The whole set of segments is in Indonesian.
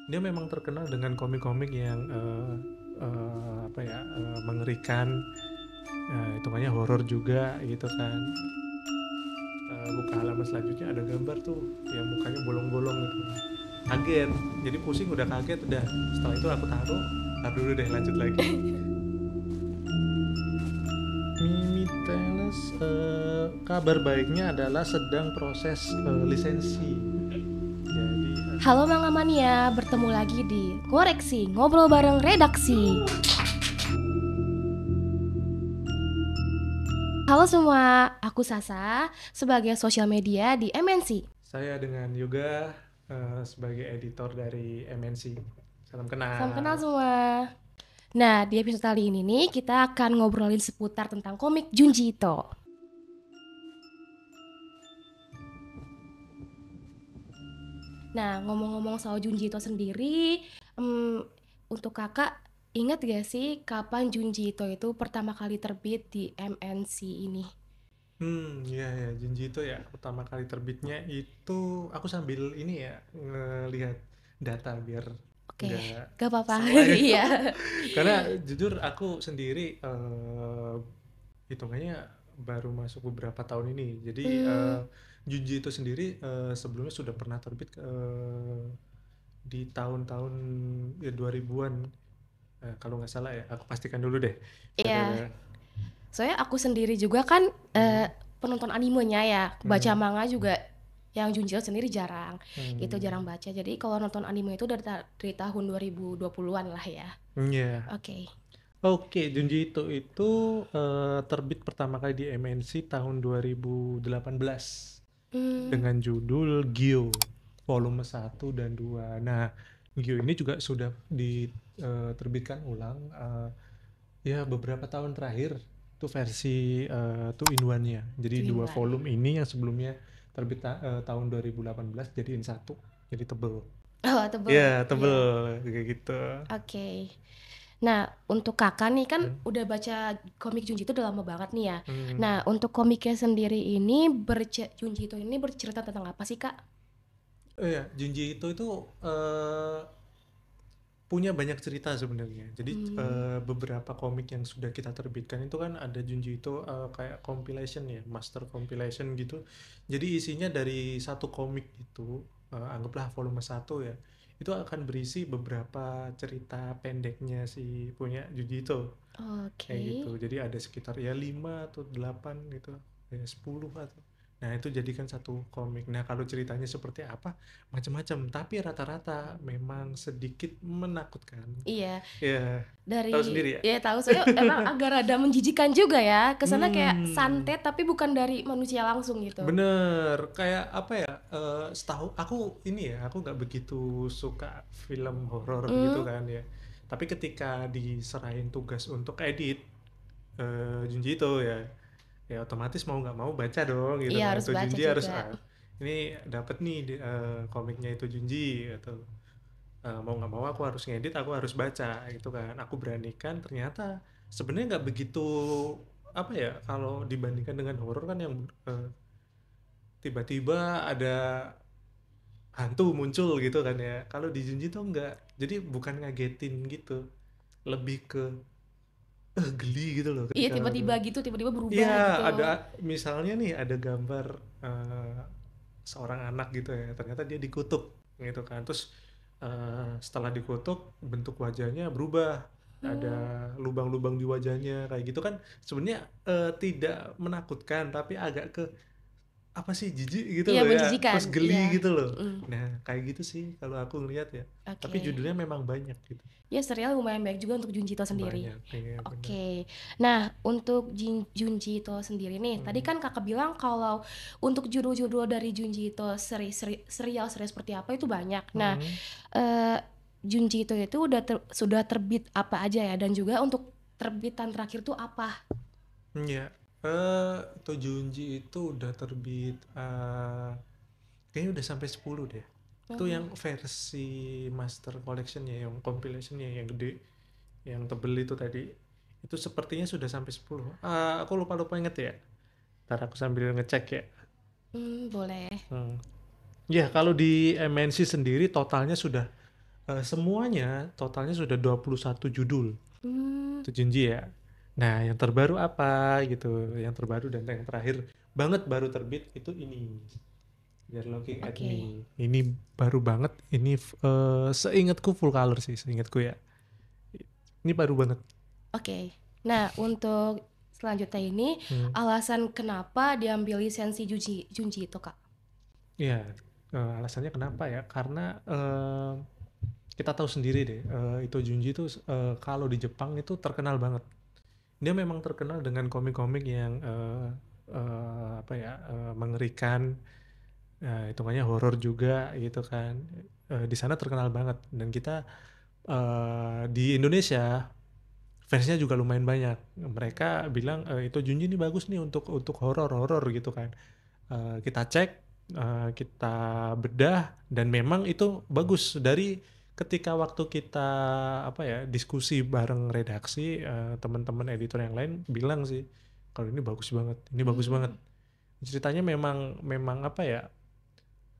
dia memang terkenal dengan komik-komik yang apa ya, mengerikan, hitungannya horor juga gitu kan. Buka halaman selanjutnya ada gambar tuh yang mukanya bolong-bolong gitu, kaget, jadi pusing udah kaget udah, setelah itu aku taruh dulu deh lanjut lagi. Mimi Teles, kabar baiknya adalah sedang proses lisensi. Jadi Halo Mang Amania, bertemu lagi di Ngoreksi, ngobrol bareng redaksi. Halo semua, aku Sasa sebagai sosial media di MNC. saya dengan Yoga sebagai editor dari MNC. Salam Salam kenal kenal. semua. Nah, di episode kali ini nih kita akan ngobrolin seputar tentang komik Junji Ito. Nah, ngomong-ngomong soal Junji Ito sendiri, untuk kakak ingat gak sih kapan Junji Ito itu pertama kali terbit di MNC ini? Ya ya, Junji itu ya pertama kali terbitnya itu aku sambil ini ya ngelihat data biar Oke, nggak gak apa-apa. salah ya. Iya. Karena jujur aku sendiri hitungannya baru masuk beberapa tahun ini. Jadi Hmm, Junji itu sendiri sebelumnya sudah pernah terbit di tahun-tahun ya 2000-an. Kalau nggak salah ya, aku pastikan dulu deh. iya. Ada Soalnya aku sendiri juga kan hmm, penonton animenya ya, baca hmm, manga juga yang Junjito sendiri jarang. Gitu jarang hmm, baca. Jadi kalau nonton anime itu dari tahun 2020-an lah ya. ya. Oke. Oke, Junji itu terbit pertama kali di MNC tahun 2018 Hmm, dengan judul Gyo volume 1 dan 2. Nah, Gyo ini juga sudah diterbitkan ulang ya beberapa tahun terakhir, itu versi 2 in 1-nya. Jadi two in dua one. volume ini yang sebelumnya terbit tahun 2018 jadiin satu. Jadi tebel. Oh, tebel. Ya, tebel Iya. kayak gitu. Oke. Nah, untuk kakak nih kan Hmm. udah baca komik Junji itu udah lama banget nih ya. Hmm. Nah, untuk komiknya sendiri ini Junji itu ini bercerita tentang apa sih, Kak? Oh ya, Junji itu eh, punya banyak cerita sebenarnya. Jadi Hmm, beberapa komik yang sudah kita terbitkan itu kan ada Junji itu kayak compilation ya, master compilation gitu. Jadi isinya dari satu komik itu, anggaplah volume 1 ya. Itu akan berisi beberapa cerita pendeknya si punya Junji itu. Kayak oke. gitu. Jadi ada sekitar ya 5 atau 8 gitu. Ya 10 atau. Nah, itu jadikan satu komik. Nah, kalau ceritanya seperti apa? Macam-macam, tapi rata-rata memang sedikit menakutkan. Iya, Ya, tahu dari sendiri ya? ya tahu soalnya emang agak rada menjijikan juga ya. Kesana kayak Hmm, santet tapi bukan dari manusia langsung gitu. bener. Kayak apa ya? Setahu aku ini ya, aku nggak begitu suka film horor gitu Hmm, kan ya. Tapi ketika diserahin tugas untuk edit Junji itu ya, ya otomatis mau nggak mau baca dong gitu iya kan, harus itu baca Junji harus juga. ini dapat nih komiknya itu Junji gitu. Mau nggak mau aku harus ngedit, aku harus baca gitu kan, aku beranikan. Ternyata sebenarnya nggak begitu apa ya, kalau dibandingkan dengan horor kan yang tiba-tiba ada hantu muncul gitu kan ya. Kalau di Junji tuh enggak, jadi bukan ngagetin gitu, lebih ke geli gitu loh Iya ketika aku. tiba-tiba gitu, tiba-tiba Iya, berubah gitu. ada misalnya nih ada gambar eh, seorang anak gitu ya, ternyata dia dikutuk gitu kan. Terus setelah dikutuk bentuk wajahnya berubah, ada Hmm, lubang-lubang di wajahnya kayak gitu kan. Sebenarnya tidak menakutkan tapi agak ke apa sih, jijik gitu iya loh ya, terus menjijikan. geli Iya. gitu loh. Mm, Nah, kayak gitu sih kalau aku ngelihat ya. Tapi oke. judulnya memang banyak gitu. Ya serial lumayan baik juga untuk Junjito sendiri. Banyak, iya benar. Oke. Nah, untuk Junjito sendiri nih, tadi Hmm. kan kakak bilang kalau untuk judul-judul dari Junjito serial seperti apa itu banyak. Nah, Hmm. eh Junjito itu sudah terbit apa aja ya, dan juga untuk terbitan terakhir tuh apa? Ya, Tojunji itu udah terbit, kayaknya udah sampai 10 deh. Itu Hmm, yang versi master collection ya, yang compilation ya, yang gede, yang tebel itu tadi. Itu sepertinya sudah sampai 10. Aku lupa-lupa inget ya. Ntar aku sambil ngecek ya. boleh. Hmm. Ya, kalau di MNC sendiri totalnya sudah semuanya totalnya sudah 21 judul. Hmm, Itu Junji ya. Nah, yang terbaru apa gitu? Yang terbaru dan yang terakhir banget baru terbit itu ini. They're Looking at oke. Me. Ini baru banget. Ini seingatku full color sih, seingatku ya. Ini baru banget. Oke. Nah, untuk selanjutnya ini, Hmm. alasan kenapa diambil lisensi Junji itu, Kak? Ya, alasannya kenapa ya? Karena kita tahu sendiri deh, itu Junji itu kalau di Jepang itu terkenal banget. Dia memang terkenal dengan komik-komik yang apa ya, mengerikan, hitungannya horor juga gitu kan. Di sana terkenal banget dan kita di Indonesia fansnya juga lumayan banyak. Mereka bilang itu Junji ini bagus nih untuk horor-horor gitu kan. Kita cek, kita bedah dan memang itu bagus dari ketika waktu kita apa ya diskusi bareng redaksi, teman-teman editor yang lain bilang sih kalau ini bagus banget, ini bagus banget. Hmm, Ceritanya memang memang apa ya,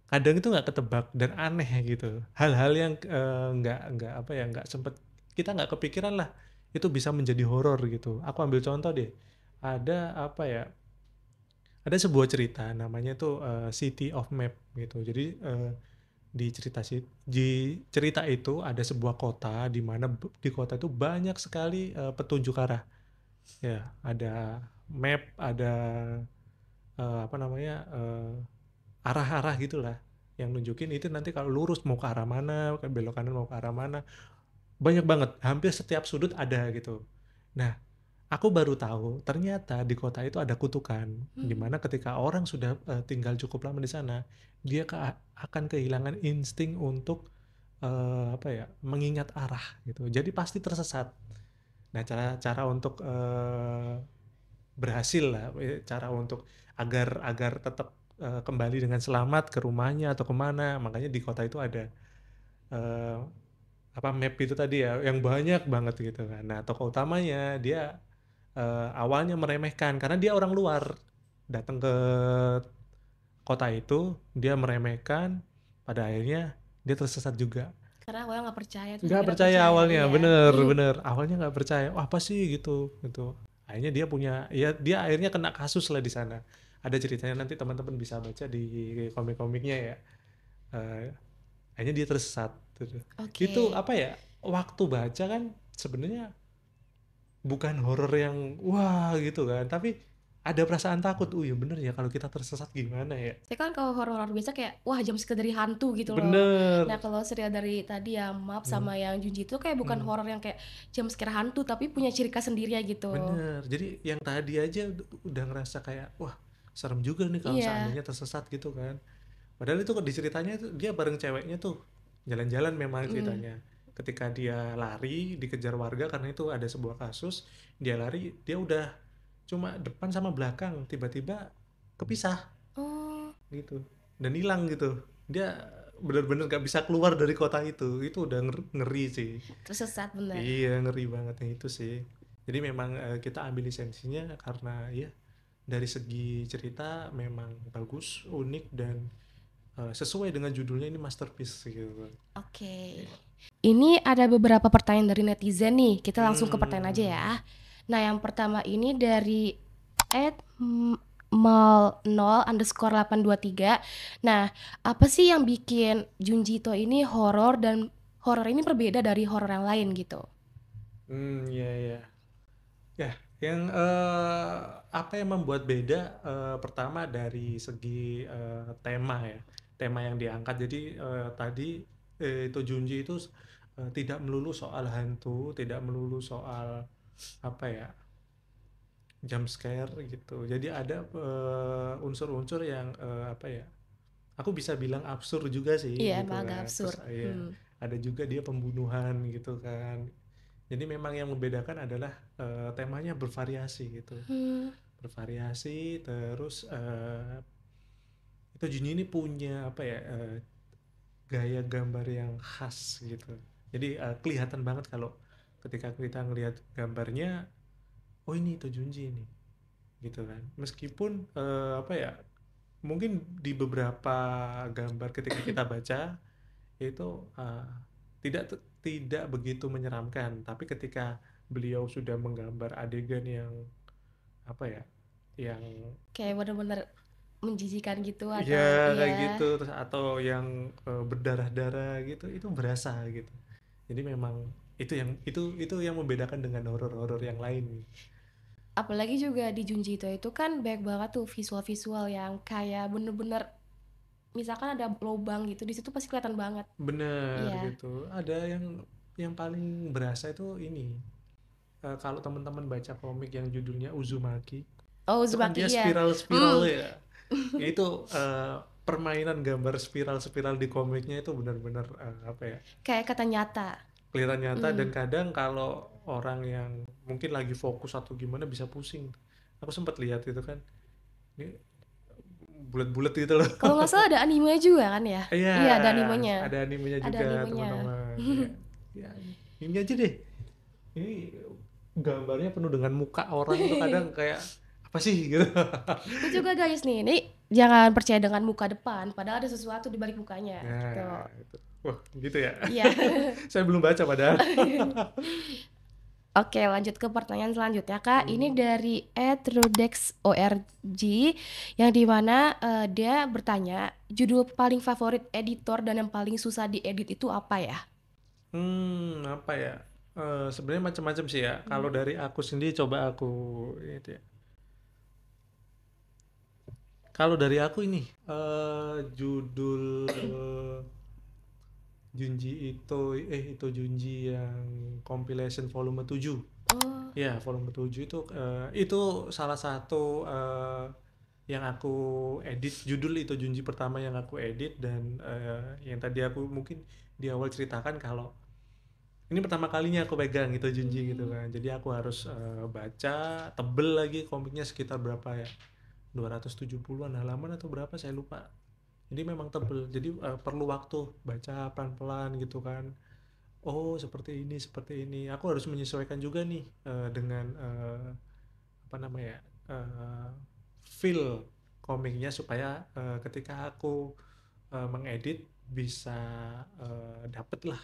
kadang itu nggak ketebak dan aneh gitu. Hal-hal yang nggak apa ya nggak sempet kita nggak kepikiran lah itu bisa menjadi horor gitu. Aku ambil contoh deh, ada apa ya, ada sebuah cerita namanya tuh City of Map gitu. Jadi di cerita itu ada sebuah kota di mana di kota itu banyak sekali petunjuk arah. Ya, ada map, ada apa namanya arah-arah gitulah yang nunjukin itu nanti kalau lurus mau ke arah mana, belok kanan mau ke arah mana. Banyak banget, hampir setiap sudut ada gitu. Nah, aku baru tahu ternyata di kota itu ada kutukan, di hmm. mana ketika orang sudah tinggal cukup lama di sana, dia akan kehilangan insting untuk apa ya, mengingat arah gitu. Jadi pasti tersesat. Nah, cara-cara untuk berhasil lah, cara untuk agar agar tetap kembali dengan selamat ke rumahnya atau kemana, makanya di kota itu ada eh, apa map itu tadi ya, yang banyak banget gitu kan. Nah, tokoh utamanya dia awalnya meremehkan karena dia orang luar datang ke kota itu, dia meremehkan, pada akhirnya dia tersesat juga. Karena awalnya nggak percaya, terus Nggak akhirnya percaya percaya, awalnya, iya. bener bener awalnya nggak percaya. Wah, apa sih gitu. Akhirnya dia punya, ya dia akhirnya kena kasus lah di sana. Ada ceritanya, nanti teman-teman bisa baca di komik-komiknya ya. Eh, Akhirnya dia tersesat gitu. Itu Oke. apa ya, waktu baca kan sebenarnya bukan horor yang wah gitu kan, tapi ada perasaan takut. Oh iya bener ya, kalau kita tersesat gimana ya. Saya kan kalau horor-horor biasa kayak, wah jam scare dari hantu gitu loh. Nah, Bener. kalau serial dari tadi ya Map Hmm, sama yang Junji itu kayak bukan hmm, horor yang kayak jam scare hantu, tapi punya ciri khas sendiri ya gitu. bener, jadi yang tadi aja udah ngerasa kayak wah serem juga nih kalau Iya. seandainya tersesat gitu kan. Padahal itu di ceritanya tuh dia bareng ceweknya tuh jalan-jalan memang Mm. ceritanya. Ketika dia lari dikejar warga karena itu ada sebuah kasus, dia lari, dia udah cuma depan sama belakang, tiba-tiba kepisah Oh, gitu dan hilang gitu. Dia bener-bener gak bisa keluar dari kota itu udah ngeri sih. tersesat bener. Iya, ngeri banget yang itu sih. Jadi memang kita ambil lisensinya karena ya dari segi cerita memang bagus, unik dan sesuai dengan judulnya, ini masterpiece gitu. Oke. Ini ada beberapa pertanyaan dari netizen nih. Kita langsung ke pertanyaan aja ya. Hmm. Nah, yang pertama ini dari mal0_823. Nah, apa sih yang bikin Junjito ini horor dan horor ini berbeda dari horor yang lain gitu? Ya ya. Ya, yang apa yang membuat beda, pertama dari segi tema ya. Tema yang diangkat. Jadi tadi itu Junji itu tidak melulu soal hantu, tidak melulu soal apa ya, jump scare gitu. Jadi ada unsur-unsur yang apa ya? Aku bisa bilang absurd juga Iya, sih gitu emang agak kan. Terus absurd. ya ada juga dia pembunuhan gitu kan. Jadi memang yang membedakan adalah temanya bervariasi gitu. Hmm, Bervariasi terus itu Junji ini punya apa ya, gaya gambar yang khas gitu. Jadi kelihatan banget kalau ketika kita ngelihat gambarnya, oh ini itu Junji ini gitu kan. Meskipun apa ya, mungkin di beberapa gambar ketika kita baca itu tidak begitu menyeramkan, tapi ketika beliau sudah menggambar adegan yang apa ya, yang Kayak bener-bener menjijikan gitu ya atau kayak iya. gitu, terus atau yang berdarah-darah gitu, itu berasa gitu. Jadi memang itu yang membedakan dengan horor-horor yang lain. Apalagi juga di Junji itu kan banyak banget tuh visual-visual yang kayak bener-bener misalkan ada lubang gitu di situ pasti kelihatan banget. Bener Iya. gitu. Ada yang paling berasa itu ini. Kalau teman-teman baca komik yang judulnya Uzumaki, Oh, itu kan Uzumaki dia iya. spiral-spiral Hmm. ya. Itu permainan gambar spiral-spiral di komiknya itu benar-benar apa ya? Kayak kata nyata. Kelihatan nyata, Hmm. dan kadang kalau orang yang mungkin lagi fokus atau gimana bisa pusing. Aku sempat lihat itu kan. Ini bulat-bulat gitu loh. Kalau nggak salah ada animenya juga kan ya? Iya, Iya, ada animenya. ada animenya Ada juga animenya. teman-teman. Ya, ya, ini aja deh. Ini gambarnya penuh dengan muka orang tuh kadang kayak apa sih gitu. Ini juga guys nih, ini jangan percaya dengan muka depan, padahal ada sesuatu di balik mukanya gitu. Nah, itu. Wah, gitu ya. Iya. Saya belum baca padahal. Oke, lanjut ke pertanyaan selanjutnya, Kak. Ini Hmm. dari @rudex.org yang dimana dia bertanya, judul paling favorit editor dan yang paling susah diedit itu apa ya? Apa ya? Sebenarnya macam-macam sih ya. Kalau dari aku sendiri coba aku itu ya. Kalau dari aku ini judul itu Junji yang compilation volume 7. Oh, Ya, volume 7 itu salah satu yang aku edit, judul itu Junji pertama yang aku edit, dan yang tadi aku mungkin di awal ceritakan kalau ini pertama kalinya aku pegang itu Junji gitu hmm, kan. Jadi aku harus baca, tebel lagi komiknya sekitar berapa ya? 270-an halaman atau berapa saya lupa. Jadi memang tebel. Jadi perlu waktu baca pelan-pelan gitu kan. Oh, seperti ini. Aku harus menyesuaikan juga nih dengan apa namanya? eh, feel komiknya supaya ketika aku mengedit bisa dapet lah.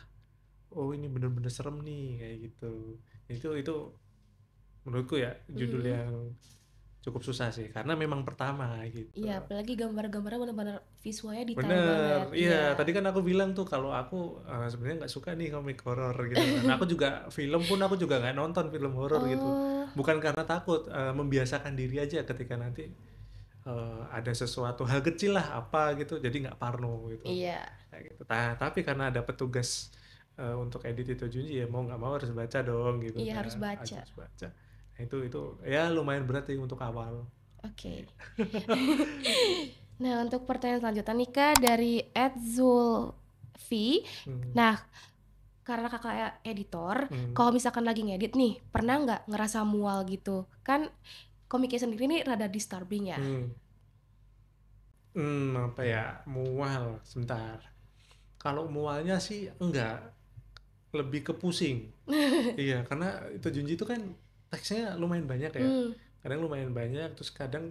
Oh, ini bener-bener serem nih kayak gitu. Itu menurutku ya judul hmm. yang cukup susah sih karena memang pertama gitu. Iya, apalagi gambar-gambarnya benar-benar visualnya detail Bener, banget. iya. Iya. Tadi kan aku bilang tuh kalau aku sebenarnya nggak suka nih komik horor gitu kan. Aku juga film pun aku juga nggak nonton film horor gitu. Oh, Bukan karena takut, membiasakan diri aja ketika nanti ada sesuatu hal kecil lah apa gitu, jadi nggak parno gitu. iya. Kayak gitu. Tapi karena ada petugas untuk edit itu Junji, ya mau nggak mau harus baca dong gitu Iya, harus kan, baca. harus baca. Nah, itu ya lumayan berat sih untuk awal. Oke. Nah, untuk pertanyaan selanjutnya nih Kak dari @zulfi. Hmm, Nah, karena kakak editor, hmm, kalau misalkan lagi ngedit nih, pernah nggak ngerasa mual gitu? Kan komiknya sendiri nih rada disturbing ya. hmm. Apa ya, mual sebentar. Kalau mualnya sih enggak, lebih ke pusing. Iya, karena itu Junji itu kan teksnya lumayan banyak ya. Hmm, Kadang lumayan banyak, terus kadang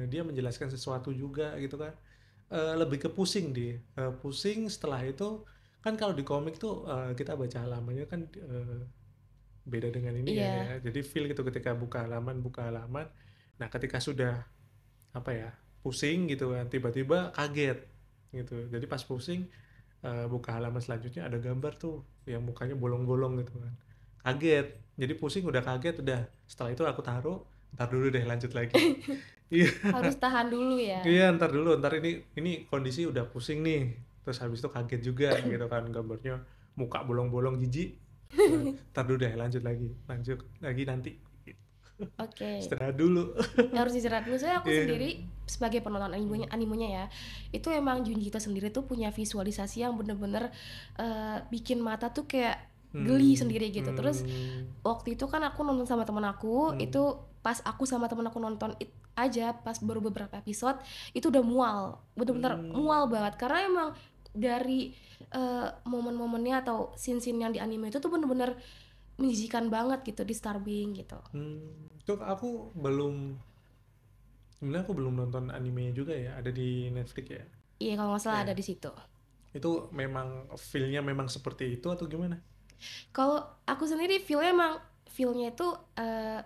dia menjelaskan sesuatu juga gitu kan. Lebih ke pusing dia. Pusing setelah itu kan kalau di komik tuh kita baca halamannya kan beda dengan ini kan ya. iya. Jadi feel gitu ketika buka halaman. Nah, ketika sudah apa ya, pusing gitu kan, tiba-tiba kaget gitu. Jadi pas pusing buka halaman selanjutnya ada gambar tuh yang mukanya bolong-bolong gitu kan, kaget. Jadi pusing udah kaget, udah setelah itu aku taruh, ntar dulu deh lanjut lagi. Iya. Harus tahan dulu ya. Iya, ntar dulu, ntar ini kondisi udah pusing nih, terus habis itu kaget juga gitu kan, gambarnya muka bolong-bolong jijik. Ntar dulu deh lanjut lagi nanti. Oke. Istirahat dulu. Harus istirahat dulu. Saya aku Iya. sendiri sebagai penonton animenya ya, itu emang Junji Ito sendiri tuh punya visualisasi yang bener-bener bikin mata tuh kayak geli Hmm, sendiri gitu. Terus hmm, waktu itu kan aku nonton sama temen aku, hmm, itu pas aku sama temen aku nonton aja pas baru beberapa episode itu udah mual, bener-bener hmm, mual banget karena emang dari momen-momennya atau scene-scene yang di anime itu tuh bener-bener menjijikan banget gitu, disturbing gitu. Tuh sebenarnya aku belum nonton animenya juga ya, ada di Netflix ya. Iya kalau nggak salah Ya, ada di situ. Itu memang feel-nya memang seperti itu atau gimana? Kalau aku sendiri feel-nya itu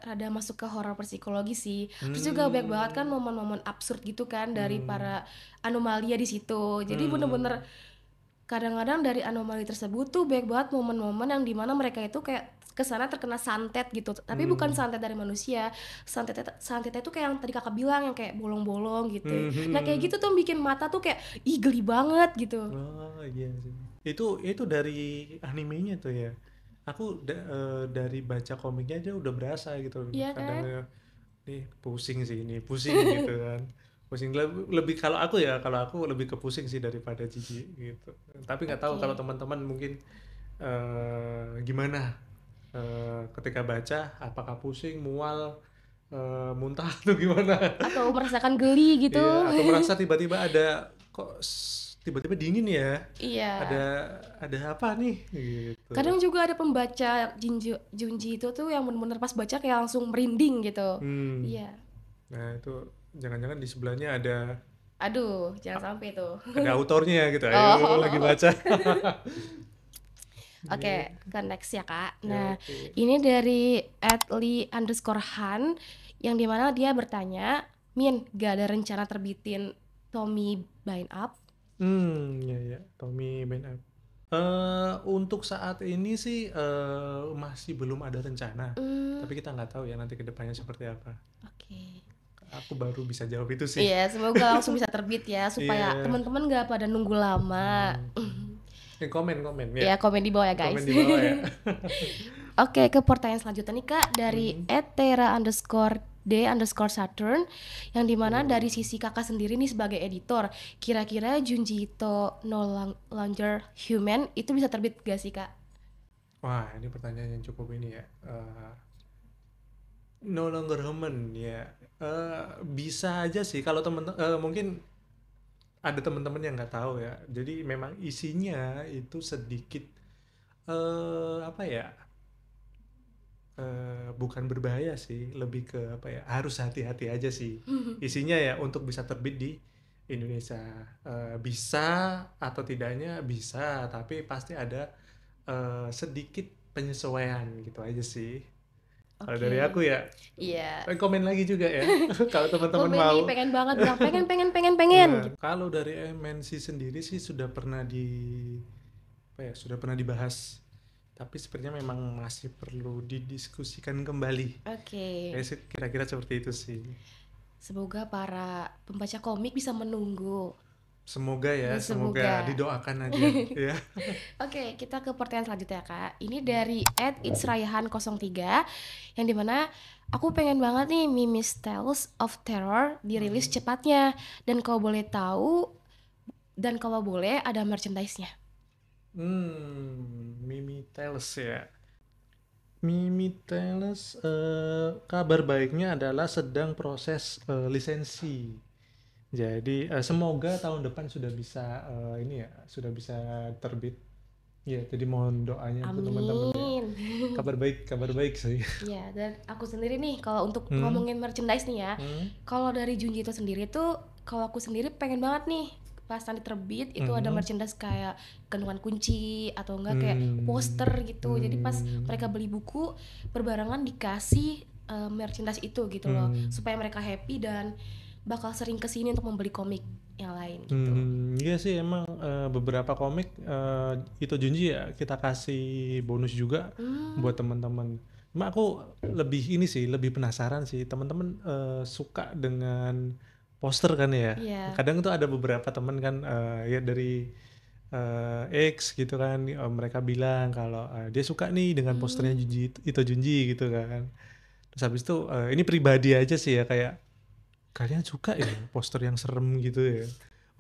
rada masuk ke horor psikologi sih. Terus juga banyak banget kan Hmm, momen-momen absurd gitu kan dari hmm, para anomalia di situ. Jadi bener-bener hmm, kadang-kadang dari anomali tersebut tuh banyak banget momen-momen yang dimana mereka itu kayak kesana terkena santet gitu, tapi bukan hmm, santet dari manusia. Santetnya tuh kayak yang tadi kakak bilang yang kayak bolong-bolong gitu. hmm, Nah kayak hmm. gitu tuh bikin mata tuh kayak ih geli banget gitu. Oh iya sih. Itu dari animenya tuh ya. Aku dari baca komiknya aja udah berasa gitu. Iya Kadang kan? nih pusing sih ini, pusing gitu kan. Pusing lebih kalau aku ya, kalau aku lebih ke pusing sih daripada jijik gitu. Tapi nggak tahu kalau Oke. teman-teman mungkin gimana ketika baca, apakah pusing, mual, muntah atau gimana? Atau merasakan geli Iya, gitu. atau merasa tiba-tiba ada kok tiba-tiba dingin ya? Ada Iya. ada apa nih gitu. Kadang juga ada pembaca Junji itu tuh yang bener-bener pas baca kayak langsung merinding gitu. Hmm. Iya. Nah, itu jangan-jangan di sebelahnya ada Aduh, jangan sampai tuh. ada autornya gitu. Ayo lagi Oh. baca. Oke, Gitu. ke next ya Kak. Ya, Nah, oke. ini dari @li_han yang dimana dia bertanya, Min, gak ada rencana terbitin Tommy Bind Up? Ya ya, Tommy Ben Up. Untuk saat ini sih masih belum ada rencana. Hmm, Tapi kita nggak tahu ya nanti ke depannya seperti apa. oke. Aku baru bisa jawab itu sih. Iya, semoga langsung bisa terbit ya, supaya Iya. teman-teman gak pada nunggu lama. Hmm. Komen ya. Ya, komen di bawah ya Komen guys. di bawah ya. Oke, ke pertanyaan selanjutnya nih Kak dari Hmm. @tera_d_saturn yang dimana dari Oh. sisi kakak sendiri nih sebagai editor, kira-kira Junji Ito No Longer Human itu bisa terbit gak sih Kak? Wah, ini pertanyaan yang cukup ini ya. No longer human ya. Bisa aja sih kalau mungkin ada teman-teman yang nggak tahu ya. Jadi memang isinya itu sedikit apa ya? Bukan berbahaya sih, lebih ke apa ya? Harus hati-hati aja sih. Isinya ya untuk bisa terbit di Indonesia. Bisa atau tidaknya bisa, tapi pasti ada sedikit penyesuaian gitu aja sih. Kalau dari Oke, aku ya, iya. komen lagi juga ya. Kalau teman-teman Komen mau. nih pengen banget bilang pengen pengen pengen pengen gitu. Kalau dari MNC sendiri sih sudah pernah apa ya, sudah pernah dibahas. Tapi sepertinya memang masih perlu didiskusikan kembali. Oke. Kayak kira-kira seperti itu sih. Semoga para pembaca komik bisa menunggu. Semoga ya, semoga Semoga. didoakan aja ya. Oke, kita ke pertanyaan selanjutnya Kak. Ini dari @itsrayahan03 yang dimana aku pengen banget nih Mimi's Tales of Terror dirilis Hmm. cepatnya dan kalau boleh tahu dan kalau boleh ada merchandise-nya. Mimi Tales ya. Mimi Tales, kabar baiknya adalah sedang proses lisensi. Jadi semoga tahun depan sudah bisa ini ya, sudah bisa terbit. Ya, jadi mohon doanya untuk teman-teman ya. Amin. Kabar baik sih. Ya, dan aku sendiri nih kalau untuk Hmm, ngomongin merchandise nih ya. hmm, Kalau dari Junji itu sendiri tuh kalau aku sendiri pengen banget nih pas nanti terbit itu ada hmm, merchandise kayak gantungan kunci atau enggak kayak hmm, poster gitu. Jadi pas hmm, mereka beli buku berbarengan dikasih merchandise itu gitu loh hmm, supaya mereka happy dan bakal sering kesini untuk membeli komik yang lain gitu. iya sih emang beberapa komik itu Junji ya kita kasih bonus juga Hmm, buat teman-teman. Cuma aku lebih ini sih, lebih penasaran sih teman-teman suka dengan poster kan ya. iya. Kadang tuh ada beberapa teman kan ya dari X gitu kan, mereka bilang kalau dia suka nih dengan posternya Hmm, Junji itu Junji gitu kan. Terus habis itu ini pribadi aja sih ya kayak kalian suka ya poster yang serem gitu ya.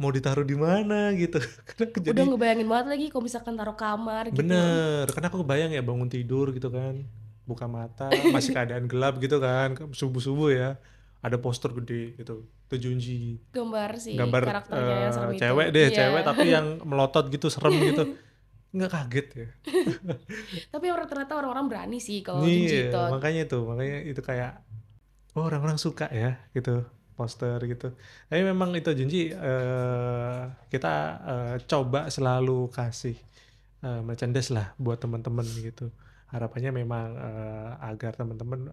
Mau ditaruh di mana gitu. Karena udah jadi ngebayangin banget lagi kalau misalkan taruh kamar gitu. bener, karena aku kebayang ya bangun tidur gitu kan, buka mata masih keadaan gelap gitu kan, subuh-subuh ya, ada poster gede gitu, itu Junji, Gambar si gambar karakternya yang serem itu. cewek deh, Iya. cewek tapi yang melotot gitu, serem gitu, nggak kaget ya. Tapi ternyata orang-orang berani sih kalau Iya, Junji Ito. makanya itu kayak, oh orang-orang suka ya gitu. poster gitu. Tapi memang itu Junji kita coba selalu kasih merchandise lah buat teman-teman gitu. Harapannya memang agar teman-teman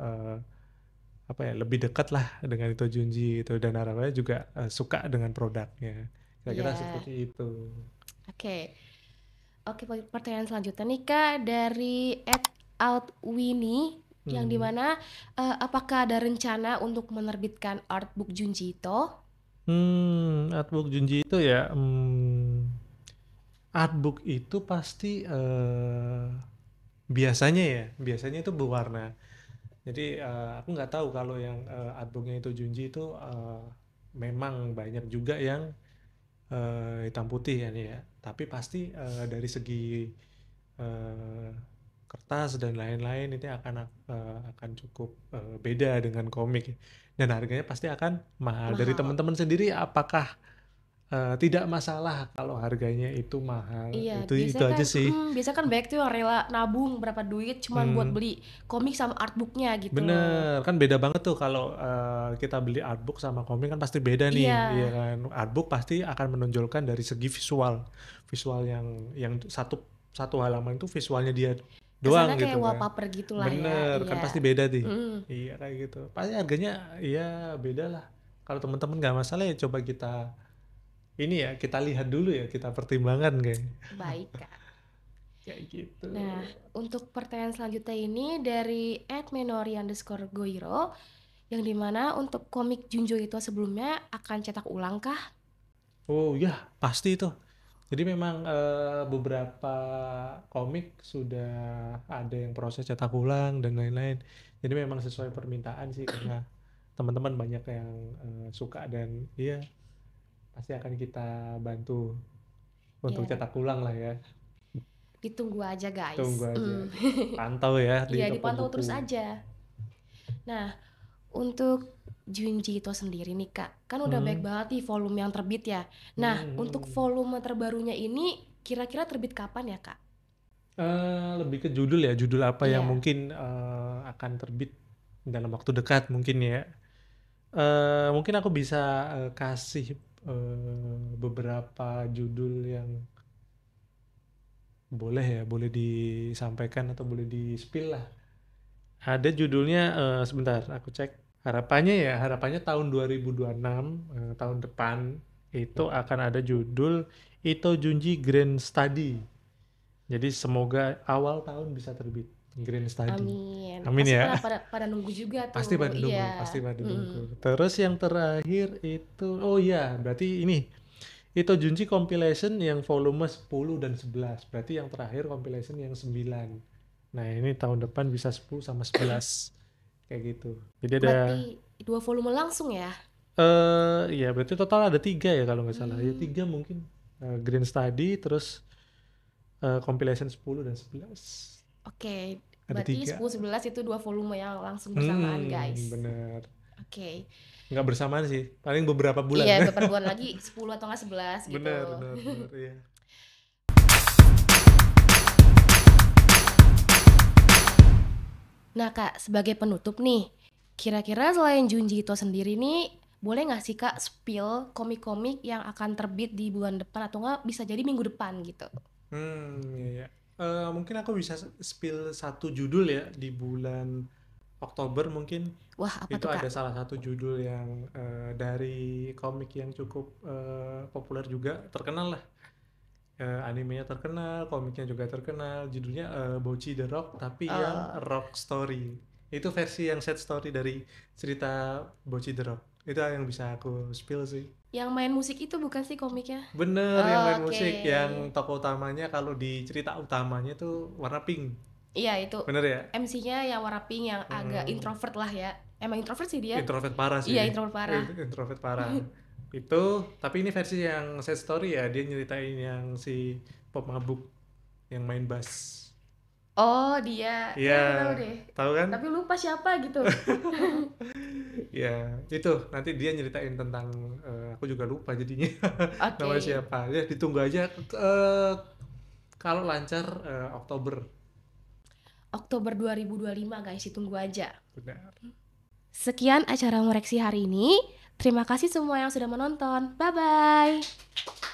apa ya lebih dekat lah dengan itu Junji gitu dan harapannya juga suka dengan produknya. Kira-kira Iya. seperti itu. Oke. Oke, pertanyaan selanjutnya nih Kak dari @outwini yang Hmm. dimana apakah ada rencana untuk menerbitkan artbook Junji Ito? Artbook Junji itu ya, artbook itu pasti biasanya itu berwarna. Jadi aku nggak tahu kalau yang artbooknya itu Junji itu memang banyak juga yang hitam putih ya nih ya. Tapi pasti dari segi eh, kertas dan lain-lain itu akan cukup beda dengan komik dan harganya pasti akan mahal. Dari Mahal. teman-teman sendiri apakah tidak masalah kalau harganya itu mahal? Iya, Itu aja sih. biasanya kan banyak tuh yang rela nabung berapa duit cuman buat Hmm, beli komik sama artbooknya gitu loh. bener, kan beda banget tuh kalau kita beli artbook sama komik kan pasti beda nih, Iya, iya kan? Artbook pasti akan menonjolkan dari segi visual, visual yang satu satu halaman itu visualnya dia kesannya doang kayak gitu kan. wallpaper gitulah ya. Bener, kan Iya. pasti beda nih. Mm, Iya kayak gitu. Pasti harganya ya beda lah. Kalau teman-teman nggak masalah ya coba kita ini ya kita lihat dulu ya kita pertimbangkan baik Kak. kayak gitu. Nah, untuk pertanyaan selanjutnya ini dari @menori_goiro yang dimana untuk komik Junjo itu sebelumnya akan cetak ulang kah? Oh ya pasti itu. Jadi memang beberapa komik sudah ada yang proses cetak ulang dan lain-lain. Jadi memang sesuai permintaan sih karena teman-teman banyak yang suka dan iya pasti akan kita bantu untuk Ya, cetak ulang lah ya. ditunggu aja Tunggu guys. aja. Mm. Pantau ya di Iya, toko dipantau terus buku. aja. Nah, untuk Junji itu sendiri nih Kak, kan udah Hmm, baik banget nih volume yang terbit ya. Nah, untuk hmm. volume terbarunya ini kira-kira terbit kapan ya Kak? Lebih ke judul ya, judul apa yang Iya, mungkin akan terbit dalam waktu dekat mungkin ya. Mungkin aku bisa kasih beberapa judul yang boleh disampaikan atau boleh di-spill lah. Ada judulnya sebentar aku cek. Harapannya tahun 2026 tahun depan itu akan ada judul Ito Junji Grand Study. Jadi semoga awal tahun bisa terbit Grand Study. amin. Amin Pasti ya. pada nunggu juga Pasti tuh. pada nunggu, Iya. pasti pada Mm. nunggu. Terus yang terakhir itu, oh iya, berarti ini Ito Junji compilation yang volume 10 dan 11. Berarti yang terakhir compilation yang 9. Nah, ini tahun depan bisa 10 sama 11. Kayak gitu. Jadi ada Berarti 2 volume langsung ya? ya berarti total ada 3 ya kalau nggak salah. Ya Hmm, 3 mungkin. Grand Study, terus compilation 10 dan 11. oke. Ada Berarti 3. 10 11 itu 2 volume yang langsung bersamaan, guys. Bener. Oke. Nggak bersamaan sih. Paling beberapa bulan. Iya, beberapa bulan lagi 10 atau nggak 11 gitu. Bener, bener, bener. Iya. Nah, Kak, sebagai penutup nih, kira-kira selain Junji Ito sendiri nih, boleh nggak sih Kak spill komik-komik yang akan terbit di bulan depan atau nggak bisa jadi minggu depan gitu? Iya, iya. Mungkin aku bisa spill satu judul ya di bulan Oktober mungkin. Wah, apa Itu tuh Kak? ada salah satu judul yang dari komik yang cukup populer juga, terkenal lah. Animenya terkenal, komiknya juga terkenal. Judulnya Bocchi the Rock, tapi yang Eh, rock story. Itu versi yang sad story dari cerita Bocchi the Rock. Itu yang bisa aku spill sih. yang main musik itu bukan sih komiknya? Bener, yang Oh, main oke. musik, yang tokoh utamanya kalau di cerita utamanya tuh warna pink. Iya, itu Bener ya? MC-nya yang warna pink yang agak Hmm, introvert lah ya. Emang introvert sih dia. introvert parah Iya, sih. introvert parah. Introvert parah. Itu, tapi ini versi yang sad story ya. Dia nyeritain yang si pop mabuk yang main bass. Oh, dia. Iya, Kayak aku tahu deh. tahu kan? Tapi lupa siapa gitu. Ya, itu nanti dia nyeritain tentang aku juga lupa jadinya namanya Oke. siapa. Ya, ditunggu aja kalau lancar Oktober. Oktober 2025 guys, ditunggu aja. Benar. Sekian acara ngoreksi hari ini. Terima kasih semua yang sudah menonton. Bye-bye.